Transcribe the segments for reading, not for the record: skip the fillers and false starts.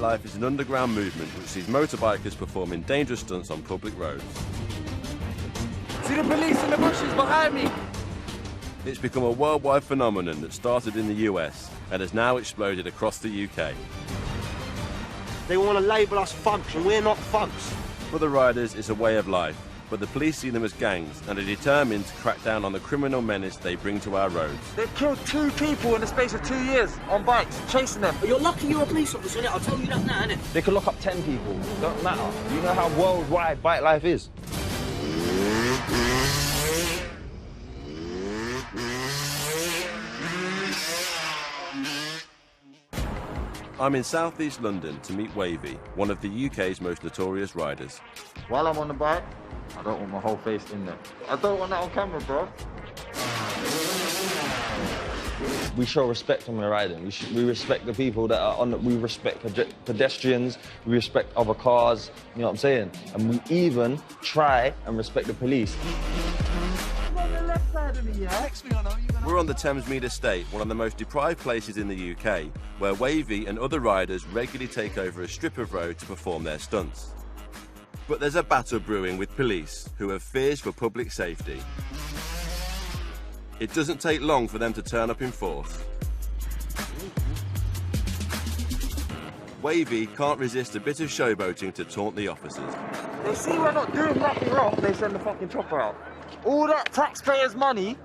Life is an underground movement which sees motorbikers performing dangerous stunts on public roads. See the police in the bushes behind me! It's become a worldwide phenomenon that started in the US and has now exploded across the UK. They want to label us funks, and we're not funks. For the riders, it's a way of life, but the police see them as gangs and are determined to crack down on the criminal menace they bring to our roads. They've killed 2 people in the space of 2 years on bikes, chasing them. But you're lucky you're a police officer, innit? I'll tell you that now, innit? They could lock up 10 people. Don't matter. You know how worldwide bike life is. I'm in southeast London to meet Wavy, one of the UK's most notorious riders. While I'm on the bike, I don't want my whole face in there. I don't want that on camera, bro. We show respect when we're riding. We respect the people that are on. We respect pedestrians. We respect other cars. You know what I'm saying? And we even try and respect the police. We're on the Thamesmead Estate, one of the most deprived places in the UK, where Wavy and other riders regularly take over a strip of road to perform their stunts. But there's a battle brewing with police, who have fears for public safety. It doesn't take long for them to turn up in force. Wavy can't resist a bit of showboating to taunt the officers. They see we're not doing nothing wrong, they send the fucking chopper out. All that taxpayers' money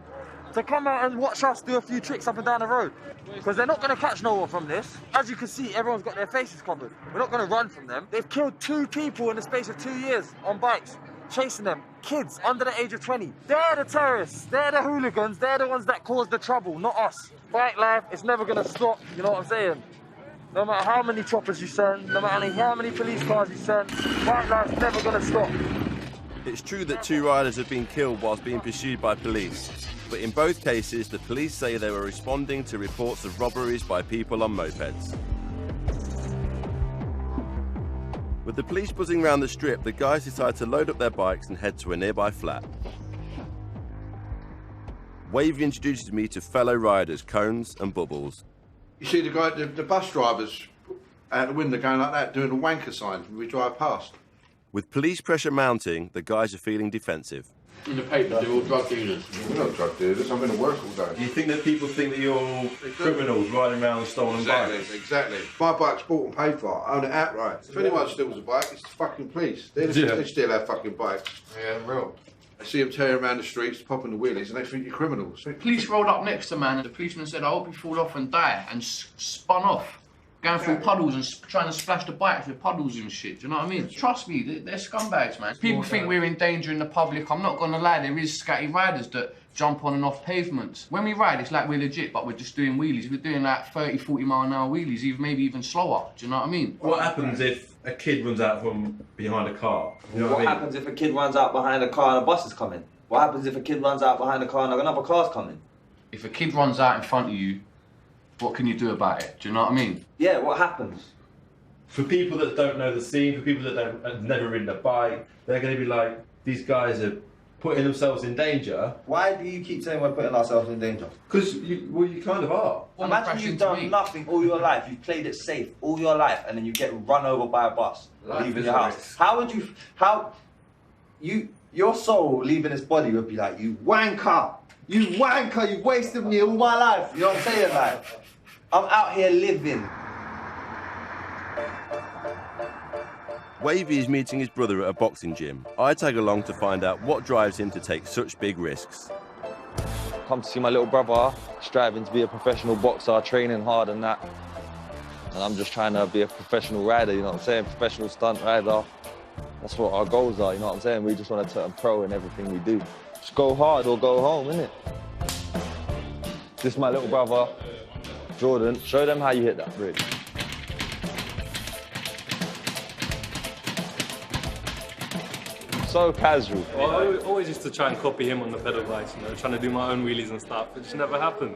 to come out and watch us do a few tricks up and down the road. Because they're not going to catch no one from this. As you can see, everyone's got their faces covered. We're not going to run from them. They've killed 2 people in the space of 2 years on bikes, chasing them. Kids under the age of 20. They're the terrorists. They're the hooligans. They're the ones that caused the trouble, not us. Bike life is never going to stop, you know what I'm saying? No matter how many choppers you send, no matter how many police cars you send, bike life's never going to stop. It's true that 2 riders have been killed whilst being pursued by police, but in both cases the police say they were responding to reports of robberies by people on mopeds. With the police buzzing around the strip, the guys decide to load up their bikes and head to a nearby flat. Wavy introduces me to fellow riders Cones and Bubbles. You see the bus drivers out the window going like that, doing a wanker sign when we drive past. With police pressure mounting, the guys are feeling defensive. In the paper, they're all drug dealers. We're not drug dealers, I'm going to work all day. Do you think that people think that you're criminals riding around with stolen bikes? Exactly. My bike's bought and paid for, I own it outright. If anyone steals a bike, it's the fucking police. They steal our fucking bikes. Yeah, real. I see them tearing around the streets, popping the wheelies, and they think you're criminals. Police rolled up next to man, and the policeman said, I hope you fall off and die, and spun off. Going through puddles and trying to splash the bikes with puddles and shit, do you know what I mean? Trust me, they're scumbags, man. People think we're endangering the public. I'm not gonna lie, there is scatty riders that jump on and off pavements. When we ride, it's like we're legit, but we're just doing wheelies. We're doing like 30, 40 mile an hour wheelies, maybe even slower, do you know what I mean? What happens if a kid runs out from behind a car? You know what happens if a kid runs out behind a car and a bus is coming? What happens if a kid runs out behind a car and another car's coming? If a kid runs out in front of you, what can you do about it? Do you know what I mean? Yeah, what happens? For people that don't know the scene, for people that have never ridden a bike, they're going to be like, these guys are putting themselves in danger. Why do you keep saying we're putting ourselves in danger? Because you kind of are. Imagine you've done nothing all your life, you've played it safe all your life, and then you get run over by a bus leaving your house. Your soul leaving its body would be like, you wanker, you've wasted me all my life. You know what I'm saying? Like, I'm out here living. Wavy is meeting his brother at a boxing gym. I tag along to find out what drives him to take such big risks. Come to see my little brother, striving to be a professional boxer, training hard and that. And I'm just trying to be a professional rider, you know what I'm saying? Professional stunt rider. That's what our goals are, you know what I'm saying? We just want to turn pro in everything we do. Just go hard or go home, innit? This is my little brother, Jordan. Show them how you hit that bridge. So casual. Well, I always used to try and copy him on the pedal bikes, you know, trying to do my own wheelies and stuff. It just never happened.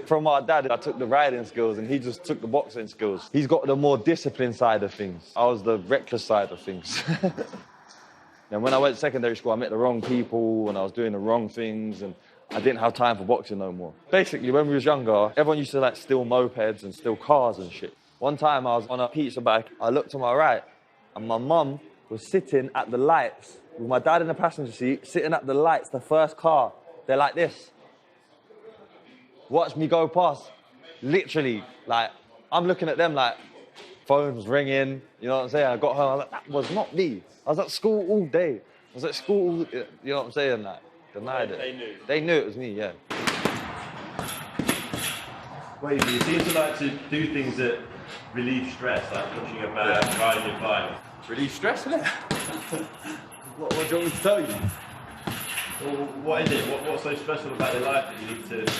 From our dad, I took the riding skills and he just took the boxing skills. He's got the more disciplined side of things. I was the reckless side of things. And when I went to secondary school, I met the wrong people and I was doing the wrong things and I didn't have time for boxing no more. Basically, when we was younger, everyone used to like steal mopeds and steal cars and shit. One time I was on a pizza bike, I looked to my right, and my mum was sitting at the lights, with my dad in the passenger seat, sitting at the lights, the first car. They're like this. Watch me go past. Literally, like, I'm looking at them like, phone's ringing, you know what I'm saying? I got home, I was like, that was not me. I was at school all day. I was at school, you know what I'm saying? Like, denied it. They knew. They knew it was me, yeah. Wavy, you seem to like to do things that relieve stress, like pushing a bag, riding your bike. Relieve stress, isn't it? What do you want me to tell you? Well, what is it? What's so special about your life that you need to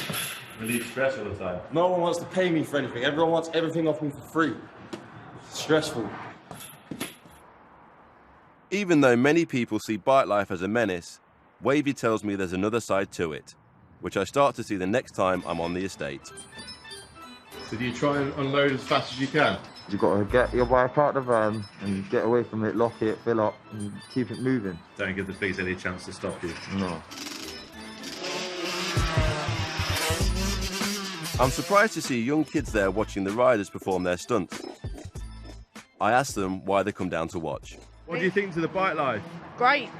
relieve stress all the time? No one wants to pay me for anything. Everyone wants everything off me for free. It's stressful. Even though many people see bike life as a menace, Wavy tells me there's another side to it, which I start to see the next time I'm on the estate. So do you try and unload as fast as you can? You've got to get your bike out of the van and get away from it, lock it, fill up, and keep it moving. Don't give the police any chance to stop you. No. I'm surprised to see young kids there watching the riders perform their stunts. I ask them why they come down to watch. What do you think to the bike life? Great.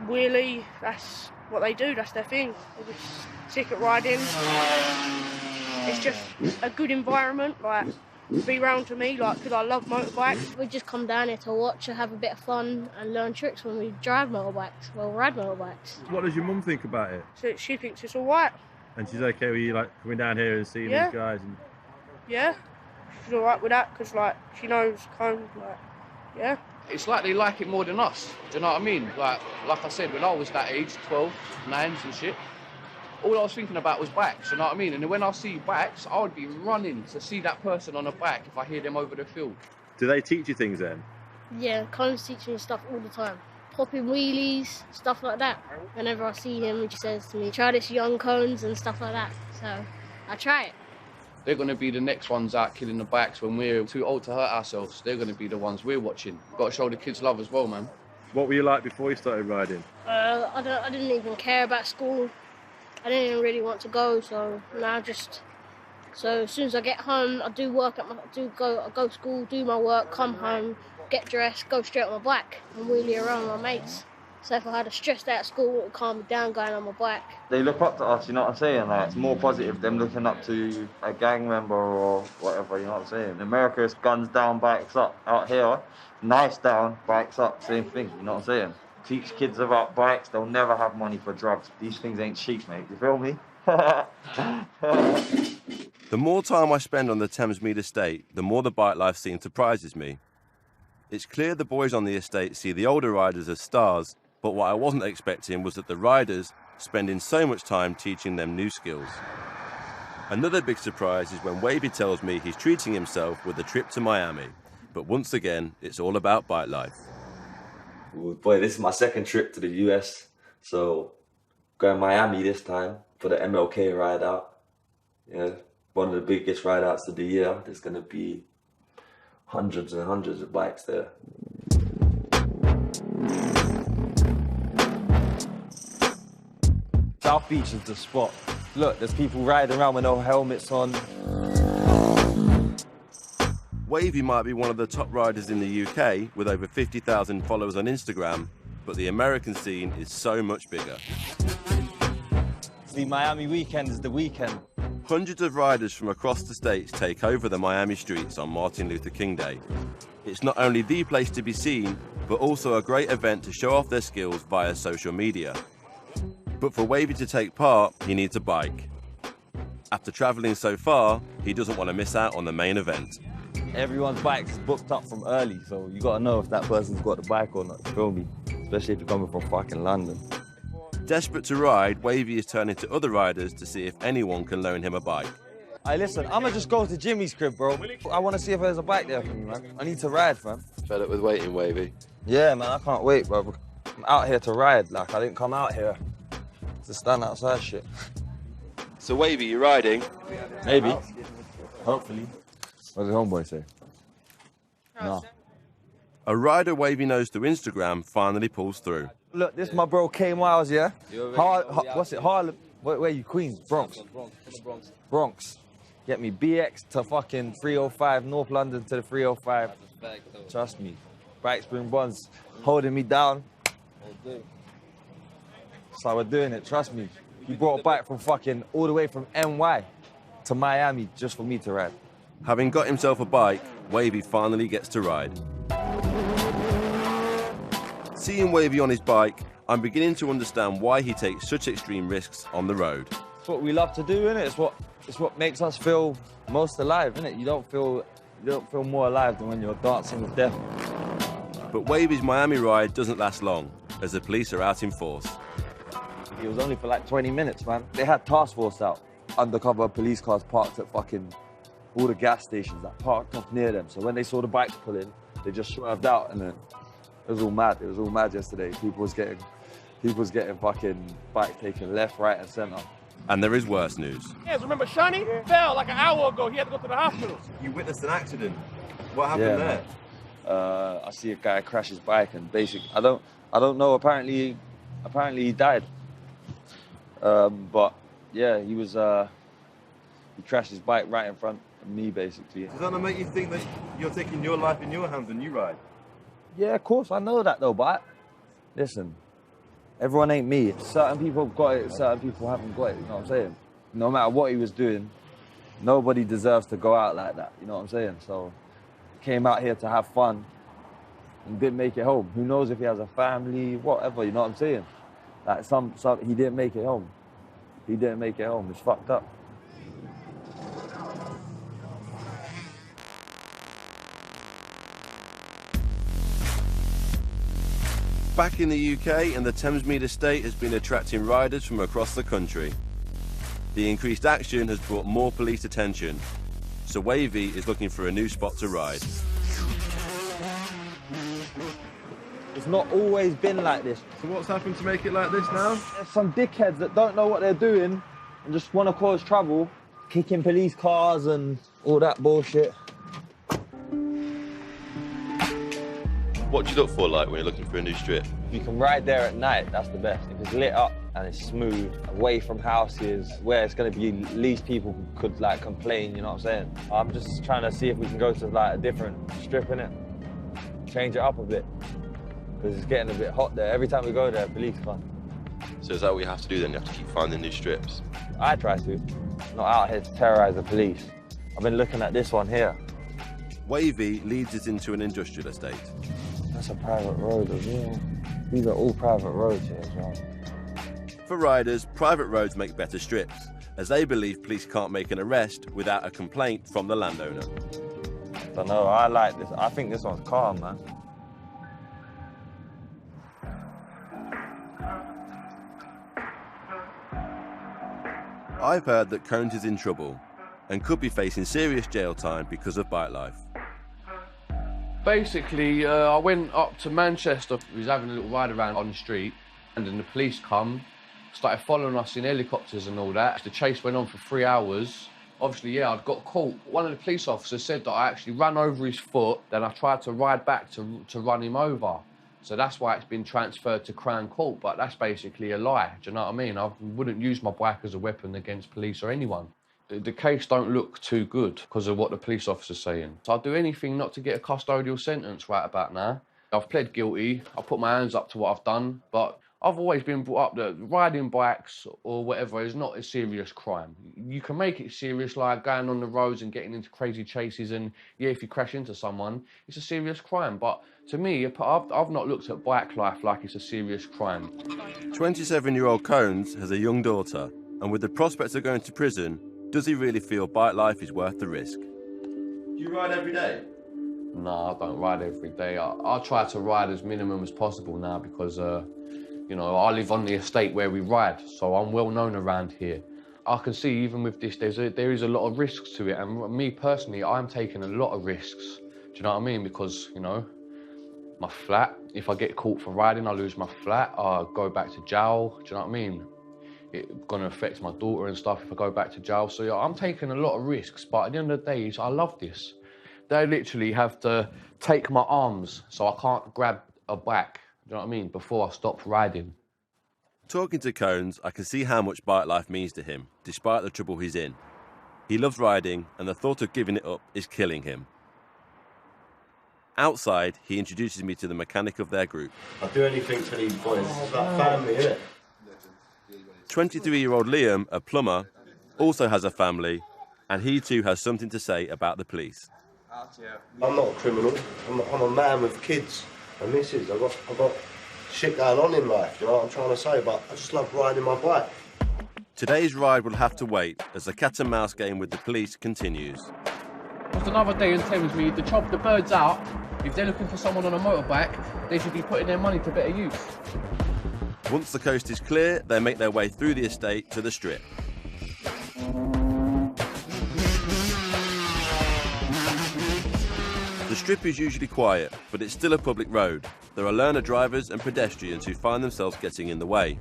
Wheelie, that's what they do, that's their thing. They're just sick at riding. It's just a good environment, like, to be round to me, like, because I love motorbikes. We just come down here to watch and have a bit of fun and learn tricks when we drive motorbikes, well, ride motorbikes. What does your mum think about it? So she thinks it's all right. And she's okay with you, like, coming down here and seeing Yeah. these guys? And... Yeah, she's all right with that, because, like, she knows kind of, like, yeah. It's like they like it more than us. Do you know what I mean? Like I said, when I was that age, 12, 9s and shit, all I was thinking about was bikes, you know what I mean? And when I see bikes, I would be running to see that person on a bike if I hear them over the field. Do they teach you things then? Yeah, Colin's teaching me stuff all the time. Popping wheelies, stuff like that. Whenever I see him, he says to me, try this young cones and stuff like that. So I try it. They're going to be the next ones out killing the bikes when we're too old to hurt ourselves. They're going to be the ones we're watching. Got to show the kids love as well, man. What were you like before you started riding? I didn't even care about school. I didn't even really want to go, so now so as soon as I get home, I do work I go to school, do my work, come home, get dressed, go straight on my bike and wheelie around with my mates. So if I had a stressed out at school, it would calm me down going on my bike. They look up to us, you know what I'm saying? Like, it's more positive them looking up to a gang member or whatever, you know what I'm saying? In America, it's guns down, bikes up. Out here, knives down, bikes up, same thing, you know what I'm saying? Teach kids about bikes, they'll never have money for drugs. These things ain't cheap, mate, you feel me? The more time I spend on the Thamesmead estate, the more the bike life scene surprises me. It's clear the boys on the estate see the older riders as stars, but what I wasn't expecting was that the riders spending so much time teaching them new skills. Another big surprise is when Wavy tells me he's treating himself with a trip to Miami. But once again, it's all about bike life. Ooh, boy, this is my second trip to the US, so going to Miami this time for the MLK ride out. Yeah, one of the biggest ride outs of the year. There's going to be hundreds and hundreds of bikes there. South Beach is the spot. Look, there's people riding around with no helmets on. Wavy might be one of the top riders in the UK with over 50,000 followers on Instagram, but the American scene is so much bigger. See, Miami weekend is the weekend. Hundreds of riders from across the states take over the Miami streets on Martin Luther King Day. It's not only the place to be seen, but also a great event to show off their skills via social media. But for Wavy to take part, he needs a bike. After travelling so far, he doesn't want to miss out on the main event. Everyone's bike's booked up from early, so you gotta know if that person's got the bike or not, you feel me? Especially if you're coming from fucking London. Desperate to ride, Wavy is turning to other riders to see if anyone can loan him a bike. Hey, listen, I'ma just go to Jimmy's crib, bro. I wanna see if there's a bike there for me, man. I need to ride, fam. Fed up with waiting, Wavy? Yeah, man, I can't wait, bro. I'm out here to ride, like, I didn't come out here to stand outside shit. So Wavy, you riding? Maybe. Hopefully. What did homeboy say? No. A rider Wavy knows through Instagram finally pulls through. Look, this is my bro K Miles, yeah? What's it, Harlem? Where are you, Queens? Bronx? Bronx. Get me BX to fucking 305, North London to the 305. Trust me. Bright Spring Bonds holding me down. So we're doing it, trust me. He brought a bike from fucking all the way from NY to Miami just for me to ride. Having got himself a bike, Wavy finally gets to ride. Seeing Wavy on his bike, I'm beginning to understand why he takes such extreme risks on the road. It's what we love to do, innit? It's what makes us feel most alive, innit? You don't feel more alive than when you're dancing with death. But Wavy's Miami ride doesn't last long, as the police are out in force. It was only for like 20 minutes, man. They had task force out. Undercover police cars parked at fucking all the gas stations that parked up near them. So when they saw the bikes pull in, they just swerved out, and then it was all mad. It was all mad yesterday. People was getting fucking bike taken left, right, and centre. And there is worse news. Yes, remember Shani fell like an hour ago. He had to go to the hospital. You witnessed an accident. What happened there? I see a guy crash his bike, and basically, I don't know. Apparently he died. But yeah, he crashed his bike right in front of me, basically. Does that not make you think that you're taking your life in your hands when you ride? Yeah, of course, I know that though, but listen, everyone ain't me. Certain people have got it, certain people haven't got it, you know what I'm saying? No matter what he was doing, nobody deserves to go out like that, you know what I'm saying? So, came out here to have fun and didn't make it home. Who knows if he has a family, whatever, you know what I'm saying? Like he didn't make it home. He didn't make it home, it's fucked up. Back in the UK, and the Thamesmead estate has been attracting riders from across the country. The increased action has brought more police attention, so Wavy is looking for a new spot to ride. It's not always been like this. So what's happened to make it like this now? There's some dickheads that don't know what they're doing and just want to cause trouble, kicking police cars and all that bullshit. What do you look for, like, when you're looking for a new strip? You can ride there at night, that's the best. If it's lit up and it's smooth, away from houses, where it's going to be least people could, like, complain, you know what I'm saying? I'm just trying to see if we can go to, like, a different strip, innit? Change it up a bit, because it's getting a bit hot there. Every time we go there, police come. So is that what you have to do then? You have to keep finding new strips? I try to. I'm not out here to terrorise the police. I've been looking at this one here. Wavy leads us into an industrial estate. That's a private road as well. These are all private roads here as well. For riders, private roads make better strips, as they believe police can't make an arrest without a complaint from the landowner. I don't know, I like this. I think this one's calm, man. I've heard that Cones is in trouble and could be facing serious jail time because of bike life. Basically, I went up to Manchester. We was having a little ride around on the street, and then the police come, started following us in helicopters and all that. The chase went on for 3 hours. Obviously, yeah, I'd got caught. One of the police officers said that I actually ran over his foot, then I tried to ride back to run him over. So that's why it's been transferred to Crown Court, but that's basically a lie, do you know what I mean? I wouldn't use my bike as a weapon against police or anyone. The case don't look too good because of what the police officer's saying. So I'll do anything not to get a custodial sentence right about now. I've pled guilty, I put my hands up to what I've done, but I've always been brought up that riding bikes or whatever is not a serious crime. You can make it serious, like going on the roads and getting into crazy chases, and yeah, if you crash into someone, it's a serious crime. But to me, I've not looked at bike life like it's a serious crime. 27-year-old Cones has a young daughter, and with the prospects of going to prison, does he really feel bike life is worth the risk? Do you ride every day? No, I don't ride every day. I try to ride as minimum as possible now because, you know, I live on the estate where we ride, so I'm well known around here. I can see even with this, there is a lot of risks to it, and me personally, I'm taking a lot of risks. Do you know what I mean? Because, you know, my flat, if I get caught for riding, I lose my flat, I go back to jail. Do you know what I mean? It's gonna affect my daughter and stuff if I go back to jail. So yeah, I'm taking a lot of risks, but at the end of the day, I love this. They literally have to take my arms so I can't grab a bike, do you know what I mean, before I stop riding. Talking to Cones, I can see how much bike life means to him, despite the trouble he's in. He loves riding, and the thought of giving it up is killing him. Outside, he introduces me to the mechanic of their group. I'd do anything for these boys. It's like family, isn't it? 23-year-old Liam, a plumber, also has a family, and he too has something to say about the police. I'm not a criminal. I'm a man with kids and missus. I've got shit going on in life, you know what I'm trying to say, but I just love riding my bike. Today's ride will have to wait as the cat and mouse game with the police continues. Just another day in Thamesmead, to chop the birds out. If they're looking for someone on a motorbike, they should be putting their money to better use. Once the coast is clear, they make their way through the estate to the strip. The strip is usually quiet, but it's still a public road. There are learner drivers and pedestrians who find themselves getting in the way.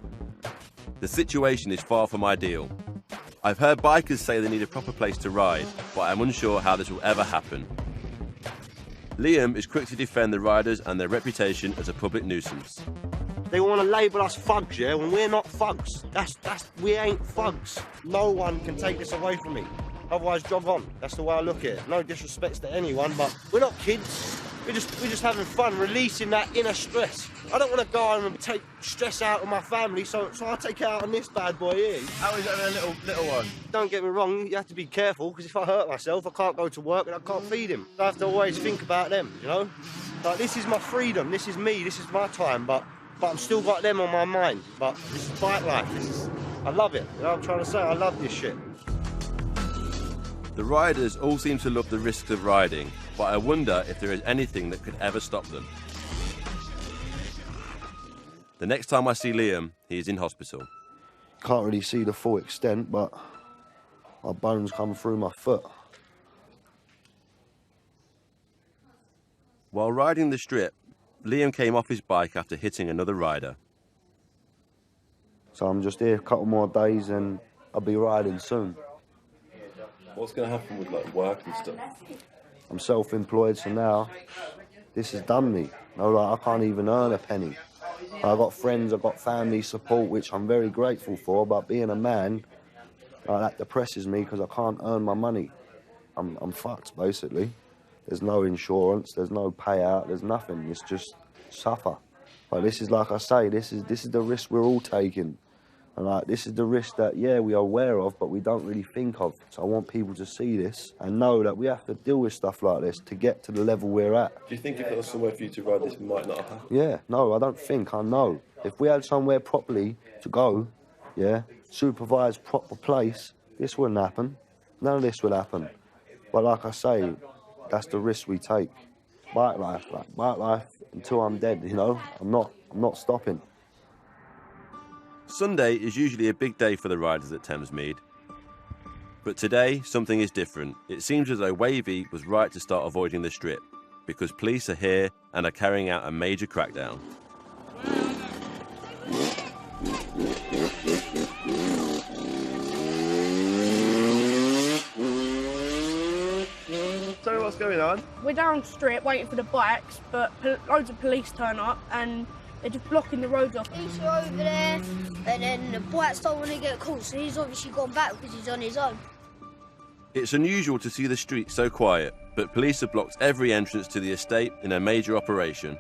The situation is far from ideal. I've heard bikers say they need a proper place to ride, but I'm unsure how this will ever happen. Liam is quick to defend the riders and their reputation as a public nuisance. They want to label us thugs, yeah, when we're not thugs. We ain't thugs. No one can take this away from me. Otherwise, jog on. That's the way I look at it. No disrespect to anyone, but we're not kids. We're just having fun, releasing that inner stress. I don't want to go home and take stress out of my family, so I take it out on this bad boy here. How is that a little one? Don't get me wrong, you have to be careful, because if I hurt myself, I can't go to work and I can't feed him. I have to always think about them, you know? Like, this is my freedom, this is me, this is my time, but I've still got them on my mind. But this is bike life, I love it, you know what I'm trying to say? I love this shit. The riders all seem to love the risks of riding, but I wonder if there is anything that could ever stop them. The next time I see Liam, he is in hospital. Can't really see the full extent, but my bones come through my foot. While riding the strip, Liam came off his bike after hitting another rider. So I'm just here a couple more days and I'll be riding soon. What's going to happen with like work and stuff? I'm self-employed, so now this has done me. No, like, I can't even earn a penny. I've got friends, I've got family support, which I'm very grateful for, but being a man, that depresses me because I can't earn my money. I'm fucked, basically. There's no insurance, there's no payout, there's nothing. It's just suffer. But this is, like I say, this is the risk we're all taking. And like, this is the risk that, yeah, we are aware of, but we don't really think of. So I want people to see this and know that we have to deal with stuff like this to get to the level we're at. Do you think if there was somewhere for you to ride, this might not happen? Yeah, no, I don't think, I know. If we had somewhere properly to go, yeah, supervised, proper place, this wouldn't happen. None of this would happen. But like I say, that's the risk we take. Bike life until I'm dead, you know? I'm not stopping. Sunday is usually a big day for the riders at Thamesmead. But today, something is different. It seems as though Wavy was right to start avoiding the strip, because police are here and are carrying out a major crackdown. Tell me what's going on. We're down strip waiting for the bikes, but loads of police turn up and they're just blocking the roads off. Police are over there, and then the bikes don't want to get caught, so he's obviously gone back because he's on his own. It's unusual to see the streets so quiet, but police have blocked every entrance to the estate in a major operation.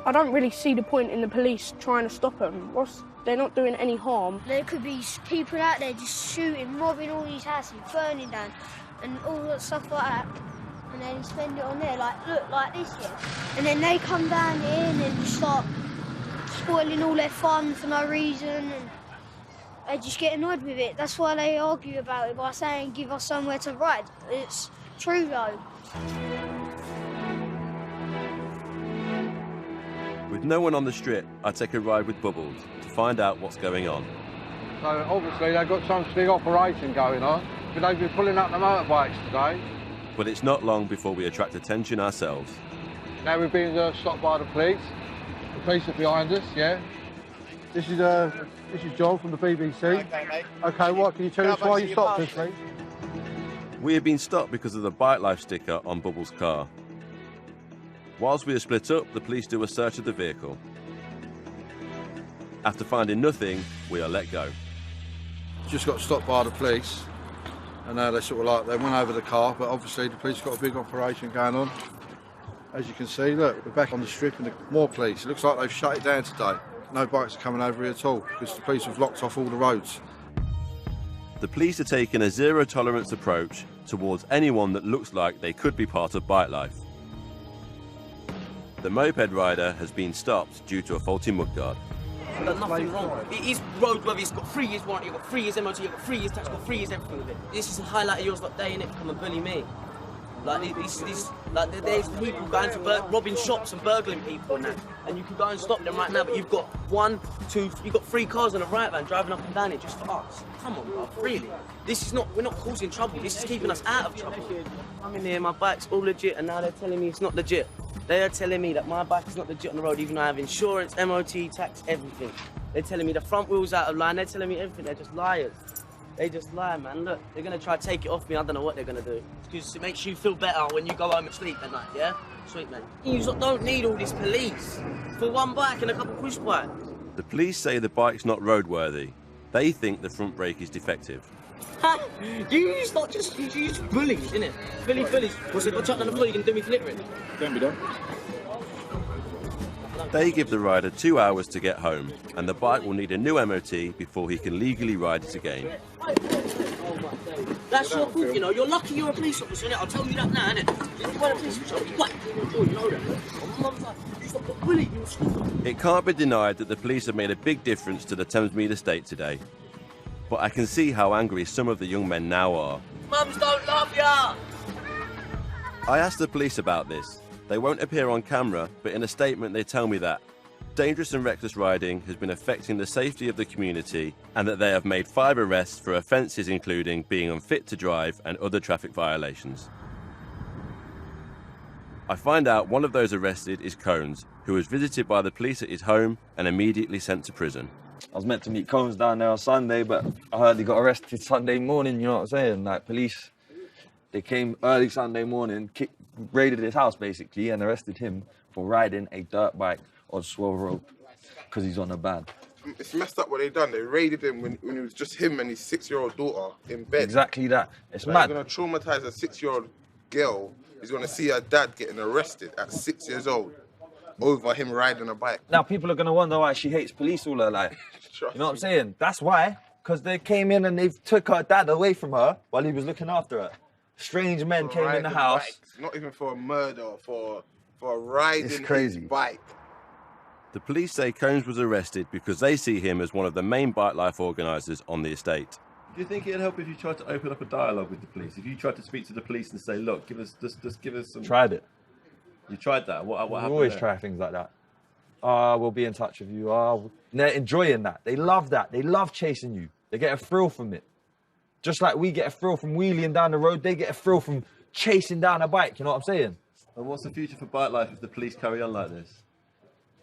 I don't really see the point in the police trying to stop them. They're not doing any harm. There could be people out there just shooting, mobbing all these houses, burning down, and all that stuff like that. And then spend it on there, like, look, like this here. And then they come down here and then just start spoiling all their fun for no reason, and they just get annoyed with it. That's why they argue about it by saying, give us somewhere to ride. It's true, though. With no one on the strip, I take a ride with Bubbles to find out what's going on. So obviously they've got some big operation going on, but they've been pulling up the motorbikes today. But it's not long before we attract attention ourselves. Now we've been stopped by the police. The police are behind us, yeah. This is John from the BBC. Okay, what can you tell us why you stopped us, please? We have been stopped because of the Bike Life sticker on Bubbles' car. Whilst we are split up, the police do a search of the vehicle. After finding nothing, we are let go. Just got stopped by the police. and they sort of like, they went over the car, but obviously the police got a big operation going on. As you can see, look, we're back on the strip and more police. It looks like they've shut it down today. No bikes are coming over here at all because the police have locked off all the roads. The police are taking a zero-tolerance approach towards anyone that looks like they could be part of bike life. The moped rider has been stopped due to a faulty mudguard. I've done nothing wrong. It is roadworthy, it's got 3 years warranty, you've got 3 years MOT, you've got 3 years tax, you've got 3 years everything with it. This is a highlight of yours lot day, innit? Come and bully me. Like, there's people going to robbing shops and burgling people and that. And you can go and stop them right now, but you've got 1, 2, you've got 3 cars on a right van driving up and down it just for us. Come on, bro, really? This is not, we're not causing trouble, this is keeping us out of trouble. I'm in here, my bike's all legit, and now they're telling me it's not legit. They are telling me that my bike is not legit on the road, even though I have insurance, MOT, tax, everything. They're telling me the front wheel's out of line, they're telling me everything, they're just liars. They just lie, man. Look, they're gonna try to take it off me. I don't know what they're gonna do. Because it makes you feel better when you go home and sleep at night, yeah? Sweet, man. You don't need all this police for one bike and a couple push bikes. The police say the bike's not roadworthy. They think the front brake is defective. You not just bullies, innit? Bullies. What's it got chucked on the floor? You can do me flittering. Don't be done. They give the rider 2 hours to get home, and the bike will need a new MOT before he can legally ride it again. That's your fault, you know. You're lucky you're a police officer, innit? I'll tell you that now, innit? You're a police officer. What? Oh, you know that. It can't be denied that the police have made a big difference to the Thamesmead estate today. But I can see how angry some of the young men now are. Mums don't love ya! I asked the police about this. They won't appear on camera, but in a statement they tell me that dangerous and reckless riding has been affecting the safety of the community and that they have made 5 arrests for offences including being unfit to drive and other traffic violations. I find out one of those arrested is Cones, who was visited by the police at his home and immediately sent to prison. I was meant to meet Cones down there on Sunday, but I heard he got arrested Sunday morning, you know what I'm saying? Like, police, they came early Sunday morning, raided his house basically and arrested him for riding a dirt bike on Swell Road because he's on a ban. It's messed up what they done. They raided him when it was just him and his 6-year-old daughter in bed. Exactly that. It's like, mad. You're going to traumatise a 6-year-old girl. He's going to see her dad getting arrested at 6 years old over him riding a bike. Now people are going to wonder why she hates police all her life. You know what I'm saying? That's why. Because they came in and they took her dad away from her while he was looking after her. Strange men came in the house. Bikes. Not even for a murder, for riding his bike. The police say Cones was arrested because they see him as one of the main bike life organisers on the estate. Do you think it'd help if you tried to open up a dialogue with the police? If you tried to speak to the police and say, look, just give us some... Tried it. You tried that? What happened? We always there? try things like that. We'll be in touch with you. They're enjoying that. They love that. They love chasing you. They get a thrill from it. Just like we get a thrill from wheeling down the road, they get a thrill from chasing down a bike, you know what I'm saying? And what's the future for bike life if the police carry on like this?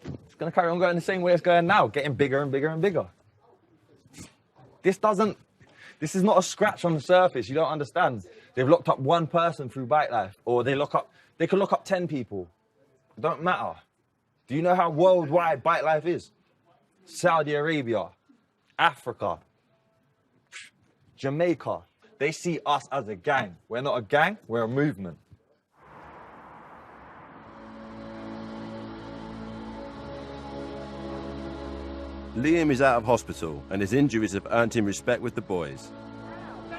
It's going to carry on going the same way it's going now, getting bigger and bigger and bigger. This is not a scratch on the surface, you don't understand. They've locked up 1 person through bike life, or they could lock up 10 people. It don't matter. Do you know how worldwide bike life is? Saudi Arabia, Africa, Jamaica. They see us as a gang. We're not a gang, we're a movement. Liam is out of hospital and his injuries have earned him respect with the boys.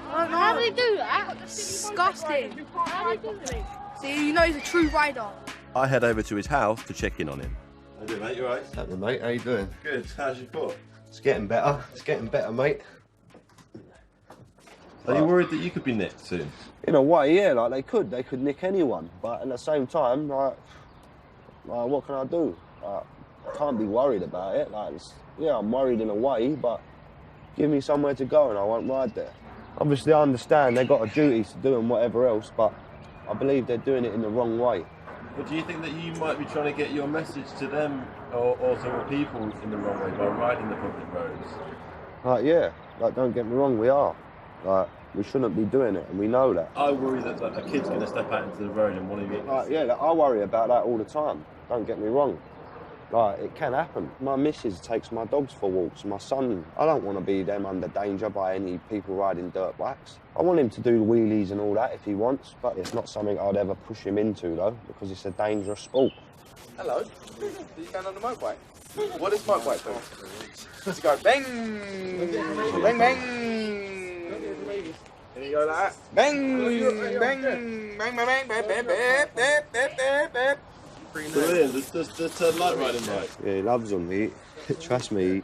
How do they do that? Disgusting. How do they do it? See, you know he's a true rider. I head over to his house to check in on him. How you doing, mate? You alright? Happening, mate. How you doing? Good. How's your foot? It's getting better. It's getting better, mate. Are you worried that you could be nicked soon? In a way, yeah. Like they could nick anyone. But at the same time, like what can I do? Like, I can't be worried about it. Like, yeah, I'm worried in a way, but give me somewhere to go and I won't ride there. Obviously, I understand they've got a duty to do and whatever else, but I believe they're doing it in the wrong way. But do you think that you might be trying to get your message to them or to other people in the wrong way by riding the public roads? Like, yeah, like, don't get me wrong, we are. Like, we shouldn't be doing it, and we know that. I worry that like, a kid's going to step out into the road and want to get... Like, yeah, like, I worry about that all the time, don't get me wrong. Like, it can happen. My missus takes my dogs for walks, my son. I don't want to be them under danger by any people riding dirt bikes. I want him to do wheelies and all that if he wants, but it's not something I'd ever push him into, though, because it's a dangerous sport. Hello. Are you going on the motorbike? What does motorbike do? Does it go bang, bang, bang? And you go like that. Bang, bang, bang, bang, bang, bang, bang, bang, bang, bang, bang, bang. Brilliant. Just a light riding bike. Yeah, he loves them. Trust me,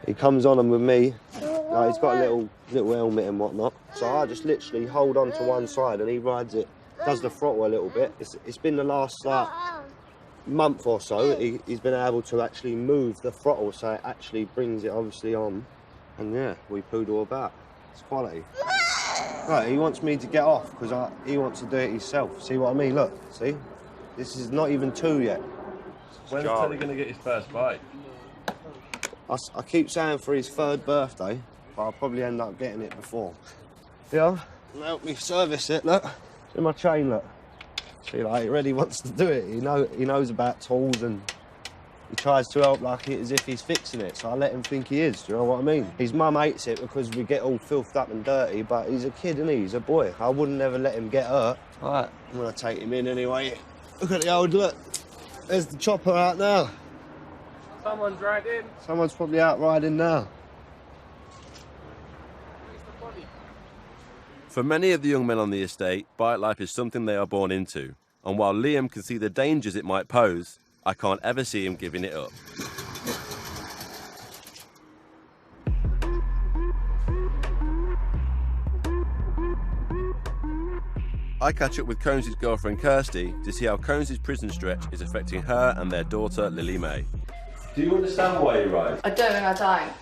he comes on them with me. Like, he's got a little helmet and whatnot. So I just literally hold on to one side and he rides it, does the throttle a little bit. It's been the last month or so he's been able to actually move the throttle, so it actually brings it obviously on. And yeah, we poodle about. It's quality. Right, he wants me to get off because he wants to do it himself. See what I mean? Look, see? This is not even 2 yet. When's Teddy going to get his first bike? I keep saying for his 3rd birthday, but I'll probably end up getting it before. Yeah, help me service it, look. See my chain, look. See, like, he really wants to do it. He knows about tools and he tries to help like it as if he's fixing it, so I let him think he is, do you know what I mean? His mum hates it because we get all filthed up and dirty, but he's a kid, isn't he? He's a boy. I wouldn't ever let him get hurt. All right, I'm going to take him in anyway. Look at the old look. There's the chopper out now. Someone's riding. Someone's probably out riding now. For many of the young men on the estate, bike life is something they are born into. And while Liam can see the dangers it might pose, I can't ever see him giving it up. I catch up with Cones's girlfriend Kirsty to see how Cones's prison stretch is affecting her and their daughter Lily May. Do you understand why you ride? I don't and I don't.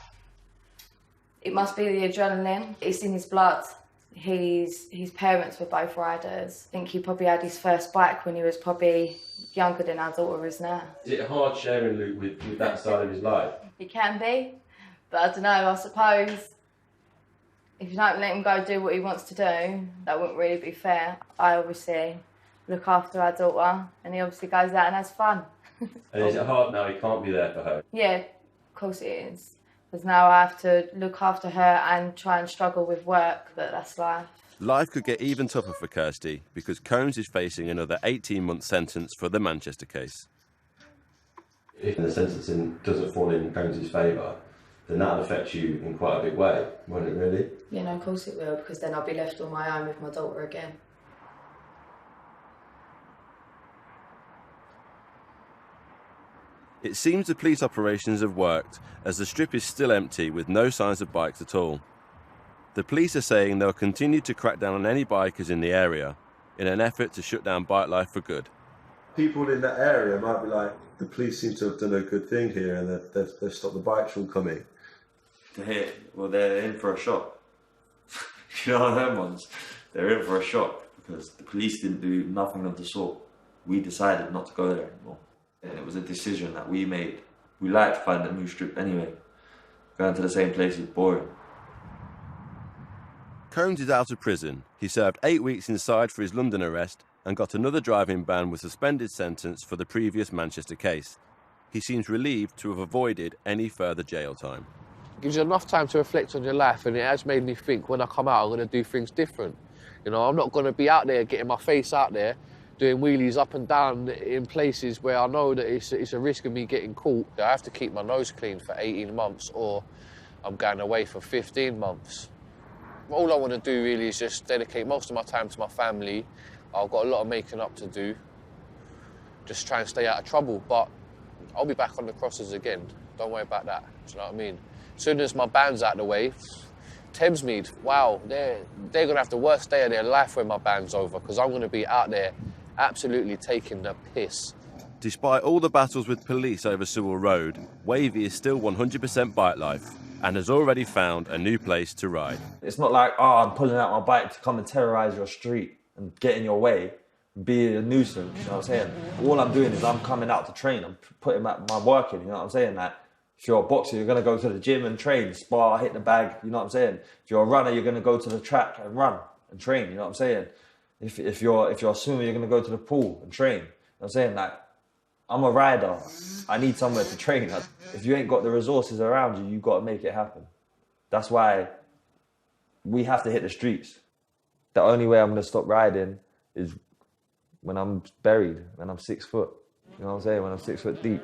It must be the adrenaline. It's in his blood. His parents were both riders. I think he probably had his first bike when he was probably younger than our daughter is now. Is it hard sharing Luke with that side of his life? It can be, but I don't know, I suppose if you don't let him go do what he wants to do, that wouldn't really be fair. I obviously look after our daughter and he obviously goes out and has fun. And is it hard now he can't be there for her? Yeah, of course it is. Because now I have to look after her and try and struggle with work, but that's life. Life could get even tougher for Kirsty because Cones is facing another 18-month sentence for the Manchester case. If the sentencing doesn't fall in Cones' favour, then that'll affect you in quite a big way, won't it really? Yeah, no, of course it will, because then I'll be left on my own with my daughter again. It seems the police operations have worked, as the strip is still empty with no signs of bikes at all. The police are saying they'll continue to crack down on any bikers in the area in an effort to shut down bike life for good. People in that area might be like, the police seem to have done a good thing here and they've stopped the bikes from coming. They're in for a shock. You know them ones? They're in for a shock because the police didn't do nothing of the sort. We decided not to go there anymore. And it was a decision that we made. We like to find a new strip anyway. Going to the same place is boring. Cones is out of prison. He served 8 weeks inside for his London arrest and got another driving ban with suspended sentence for the previous Manchester case. He seems relieved to have avoided any further jail time. It gives you enough time to reflect on your life, and it has made me think when I come out I'm going to do things different. You know, I'm not going to be out there getting my face out there doing wheelies up and down in places where I know that it's a risk of me getting caught. I have to keep my nose clean for 18 months or I'm going away for 15 months. All I want to do really is just dedicate most of my time to my family. I've got a lot of making up to do. Just try and stay out of trouble, but I'll be back on the crosses again. Don't worry about that, do you know what I mean? As soon as my band's out of the way, Thamesmead, wow, they're going to have the worst day of their life when my band's over because I'm going to be out there absolutely taking the piss. Despite all the battles with police over Sewell Road, Wavy is still 100% bike life and has already found a new place to ride. It's not like, oh, I'm pulling out my bike to come and terrorise your street and get in your way, be a nuisance, you know what I'm saying? All I'm doing is I'm coming out to train, I'm putting my work in, you know what I'm saying? Like, if you're a boxer, you're going to go to the gym and train, spar, hit the bag, you know what I'm saying? If you're a runner, you're going to go to the track and run and train, you know what I'm saying? If you're a swimmer, you're going to go to the pool and train, you know what I'm saying? Like, I'm a rider. I need somewhere to train. If you ain't got the resources around you, you got to make it happen. That's why we have to hit the streets. The only way I'm going to stop riding is when I'm buried, when I'm 6 foot. You know what I'm saying? When I'm 6 foot deep.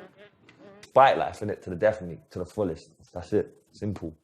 Fight life, innit? To the death of me, to the fullest. That's it. Simple.